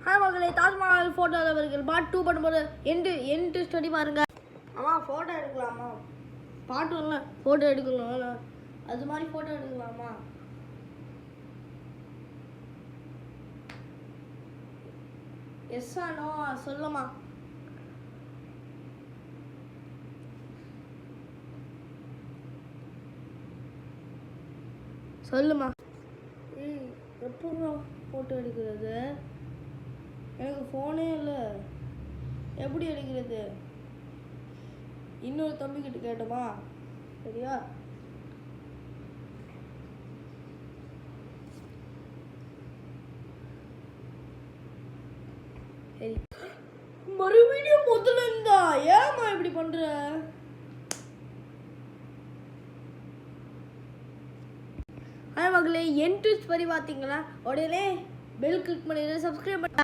Hi மகளே, Taj Mahal photo அவர்கள் part 2 பண்ணும்போது எண்டு ஸ்டடி பாருங்க. அம்மா ஃபோட்டோ எடுக்கலாமா? பாட்டு இல்லை, ஃபோட்டோ எடுக்கலாம். அது மாதிரி ஃபோட்டோ எடுக்கலாமா? எஸ்ஸா நோ சொல்லுமா? சொல்லுமா. எப்போ ஃபோட்டோ எடுக்கிறது? எனக்கு ஃபோனே இல்லை, எப்படி எடுக்கிறது? இன்னொரு தம்பிக்கிட்ட கேட்டோமா? சரியா? சரி, மறுபடியும் முதல்ல இருந்தா ஏமா இப்படி பண்ற? மகளே, என் ட்விஸ்ட் படி பார்த்தீங்களா? உடனே பெல் கிளிக் பண்ணிடுங்க, சப்ஸ்கிரைப் பண்ண